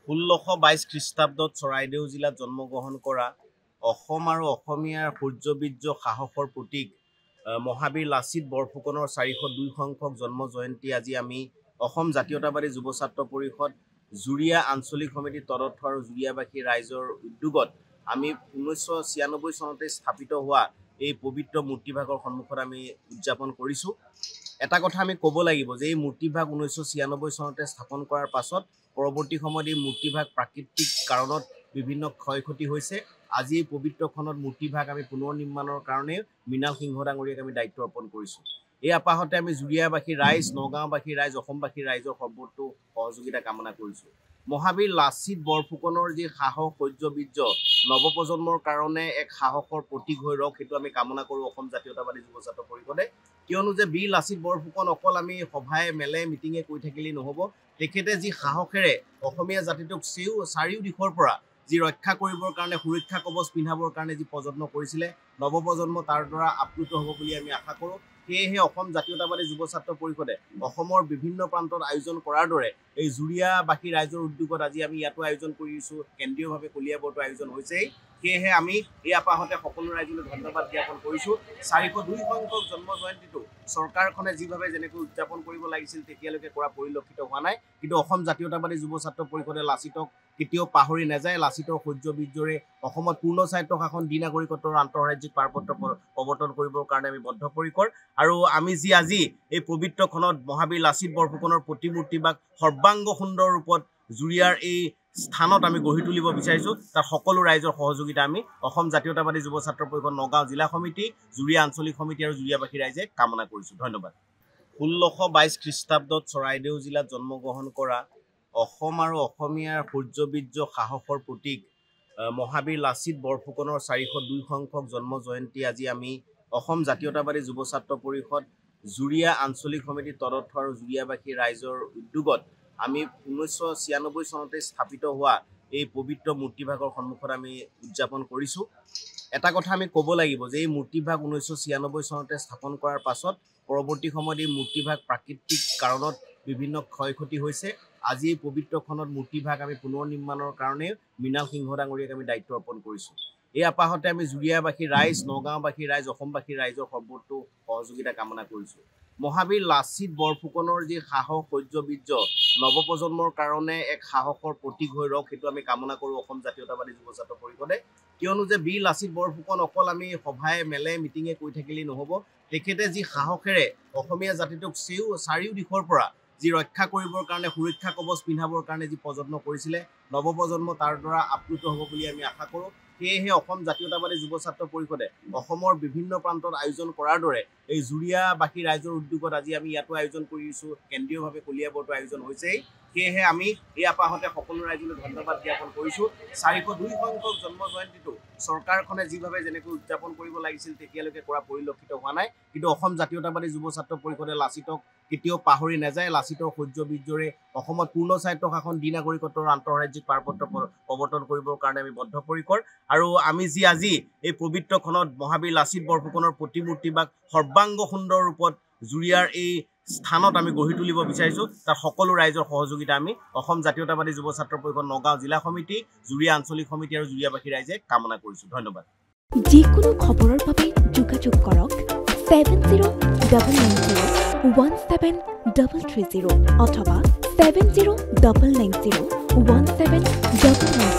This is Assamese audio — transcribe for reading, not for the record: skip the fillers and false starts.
1622 খ্ৰীষ্টাব্দত চৰাইদেউ জিলাত জন্মগ্ৰহণ কৰা অসম আৰু অসমীয়াৰ সূৰ্যবীৰ্য সাহসৰ প্ৰতীক মহাবীৰ লাচিত বৰফুকনৰ 402 সংখ্যক জন্ম জয়ন্তী আজি আমি অসম জাতীয়তাবাদী যুৱ ছাত্ৰ পৰিষদ জুৰিয়া আঞ্চলিক সমিতিৰ তদৰ্থ আৰু জুৰিয়াবাসী ৰাইজৰ উদ্যোগত আমি 1996 চনতে স্থাপিত হোৱা এই পবিত্ৰ মূৰ্তিভাগৰ সন্মুখত আমি উদযাপন কৰিছো। এটা কথা আমি ক'ব লাগিব যে এই মূৰ্তিভাগ 1996 চনতে স্থাপন কৰাৰ পাছত পৰৱৰ্তী সময়ত এই মূৰ্তিভাগ প্ৰাকৃতিক কাৰণত বিভিন্ন ক্ষয়ক্ষতি হৈছে। আজি এই পবিত্ৰখনত মূৰ্তিভাগ আমি পুনৰ নিৰ্মাণৰ কাৰণে মৃণাল সিংহ ডাঙৰীয়াক আমি দায়িত্ব অৰ্পণ কৰিছো। এই আপাহতে আমি জুৰিয়াবাসী ৰাইজ, নগাঁওবাসী ৰাইজ, অসমবাসী ৰাইজৰ সৰ্বতো সহযোগিতা কামনা কৰিছো। মহাবীৰ লাচিত বৰফুকনৰ যি সাহস সৌৰ্যবীৰ্য নৱপ্ৰজন্মৰ কাৰণে এক সাহসৰ প্ৰতীক হৈ ৰওক, সেইটো আমি কামনা কৰোঁ অসম জাতীয়তাবাদী যুৱ ছাত্ৰ পৰিষদে। কিয়নো যে বীৰ লাচিত বৰফুকন অকল আমি সভাই মেলে মিটিঙে কৈ থাকিলেই নহ'ব, তেখেতে যি সাহসেৰে অসমীয়া জাতিটোক চাৰিও দিশৰ পৰা যি ৰক্ষা কৰিবৰ কাৰণে সুৰক্ষা কৱচ পিন্ধাবৰ কাৰণে যি প্ৰযত্ন কৰিছিলে, নৱপ্ৰজন্ম তাৰ দ্বাৰা আপ্লুত হ'ব বুলি আমি আশা কৰোঁ। সেয়েহে অসম জাতীয়তাবাদী যুৱ ছাত্ৰ পৰিষদে অসমৰ বিভিন্ন প্ৰান্তত আয়োজন কৰাৰ দৰে এই জুৰিয়াবাসী ৰাইজৰ উদ্যোগত আজি আমি ইয়াতো আয়োজন কৰিছোঁ। কেন্দ্ৰীয়ভাৱে কলিয়াবৰতো আয়োজন হৈছেই। সেয়েহে আমি এই আপাহতে সকলো ৰাইজলৈ ধন্যবাদ জ্ঞাপন কৰিছোঁ। 402 সংখ্যক জন্ম জয়ন্তীটো চৰকাৰখনে যিভাৱে যেনেকৈ উদযাপন কৰিব লাগিছিল তেতিয়ালৈকে কৰা পৰিলক্ষিত হোৱা নাই, কিন্তু অসম জাতীয়তাবাদী যুৱ ছাত্ৰ পৰিষদে লাচিতক কেতিয়াও পাহৰি নাযায়। লাচিতৰ সৌৰ্যবীৰ্যৰে অসমত পূৰ্ণ স্বায়ত্ত শাসন দ্বি নাগৰিকত্বৰ আন্তঃৰাজ্যিক পাৰপত্ৰ প্ৰৱৰ্তন কৰিবৰ কাৰণে আমি বদ্ধপৰিকৰ। আৰু আমি যি আজি এই পবিত্ৰখনত মহাবীৰ লাচিত বৰফুকনৰ প্ৰতিমূৰ্তি বা সৰ্বাংগ সুন্দৰ ৰূপত জুৰিয়াৰ এই স্থানত আমি গঢ়ি তুলিব বিচাৰিছোঁ, তাত সকলো ৰাইজৰ সহযোগিতা আমি অসম জাতীয়তাবাদী যুৱ ছাত্ৰ পৰিষদ নগাঁও জিলা সমিতি, জুৰিয়া আঞ্চলিক সমিতি আৰু জুৰিয়াবাসী ৰাইজে কামনা কৰিছোঁ। ধন্যবাদ। 1622 খ্ৰীষ্টাব্দত চৰাইদেউ জিলাত জন্মগ্ৰহণ কৰা অসম আৰু অসমীয়াৰ সূৰ্যবীৰ্য সাহসৰ প্ৰতীক মহাবীৰ লাচিত বৰফুকনৰ 402 সংখ্যক জন্ম জয়ন্তী আজি আমি অসম জাতীয়তাবাদী যুৱ ছাত্ৰ পৰিষদ জুৰিয়া আঞ্চলিক সমিতিৰ তদৰ্থ আৰু জুৰিয়াবাসী ৰাইজৰ উদ্যোগত আমি 1996 চনতে স্থাপিত হোৱা এই পবিত্ৰ মূৰ্তিভাগৰ সন্মুখত আমি উদযাপন কৰিছোঁ। এটা কথা আমি ক'ব লাগিব যে এই মূৰ্তিভাগ 1996 চনতে স্থাপন কৰাৰ পাছত পৰৱৰ্তী সময়ত এই মূৰ্তিভাগ প্ৰাকৃতিক কাৰণত বিভিন্ন ক্ষয়ক্ষতি হৈছে। আজি এই পবিত্ৰখনত মূৰ্তিভাগ আমি পুনৰ নিৰ্মাণৰ কাৰণে মৃণাল সিংহ ডাঙৰীয়াক আমি দায়িত্ব অৰ্পণ কৰিছোঁ। এই আপাহতে আমি জুৰিয়াবাসী ৰাইজ, নগাঁওবাসী ৰাইজ, অসমবাসী ৰাইজৰ সৰ্বতো সহযোগিতা কামনা কৰিছোঁ। মহাবীৰ লাচিত বৰফুকনৰ যি সাহস সৌৰ্যবীৰ্য নৱপ্ৰজন্মৰ কাৰণে এক সাহসৰ প্ৰতীক হৈ ৰওক, সেইটো আমি কামনা কৰোঁ অসম জাতীয়তাবাদী যুৱ ছাত্ৰ পৰিষদে। কিয়নো যে বীৰ লাচিত বৰফুকন অকল আমি সভাই মেলে মিটিঙে কৈ থাকিলেই নহ'ব, তেখেতে যি সাহসেৰে অসমীয়া জাতিটোক চাৰিও দিশৰ পৰা যি ৰক্ষা কৰিবৰ কাৰণে সুৰক্ষা কৱচ পিন্ধাবৰ কাৰণে যি প্ৰযত্ন কৰিছিলে, নৱপ্ৰজন্ম তাৰ দ্বাৰা আপ্লুত হ'ব বুলি আমি আশা কৰোঁ। সেয়েহে অসম জাতীয়তাবাদী যুৱ ছাত্ৰ পৰিষদে অসমৰ বিভিন্ন প্ৰান্তত আয়োজন কৰাৰ দৰে এই জুৰিয়াবাসী ৰাইজৰ উদ্যোগত আজি আমি ইয়াতো আয়োজন কৰিছোঁ। কেন্দ্ৰীয়ভাৱে কলিয়াবৰতো আয়োজন হৈছেই। সেয়েহে আমি এই আপাহতে সকলো ৰাইজলৈ ধন্যবাদ জ্ঞাপন কৰিছোঁ। 402 সংখ্যক জন্ম জয়ন্তীটো চৰকাৰখনে যিভাৱে যেনেকৈ উদযাপন কৰিব লাগিছিল তেতিয়ালৈকে কৰা পৰিলক্ষিত হোৱা নাই, কিন্তু অসম জাতীয়তাবাদী যুৱ ছাত্ৰ পৰিষদে লাচিতক কেতিয়াও পাহৰি নাযায়। লাচিতৰ সৌৰ্যবীৰ্যৰে অসমত পূৰ্ণ স্বায়ত্ত শাসন দ্বি নাগৰিকত্বৰ আন্তঃৰাজ্যিক পাৰপত্ৰ প্ৰৱৰ্তন কৰিবৰ কাৰণে আমি বদ্ধপৰিকৰ। আৰু আমি যি আজি এই পবিত্ৰখনত মহাবীৰ লাচিত বৰফুকনৰ প্ৰতিমূৰ্তি বা সৰ্বাংগ সুন্দৰ ৰূপত জুৰিয়াৰ এই স্থানত আমি গঢ়ি তুলিব বিচাৰিছোঁ, তাত সকলো ৰাইজৰ সহযোগিতা আমি অসম জাতীয়তাবাদী যুৱ ছাত্ৰ পৰিষদ নগাঁও জিলা সমিতি, জুৰিয়া আঞ্চলিক সমিতি আৰু জুৰিয়াবাসী ৰাইজে কামনা কৰিছোঁ। ধন্যবাদ। যিকোনো খবৰৰ বাবে যোগাযোগ কৰক 7090173330 অথবা 70901733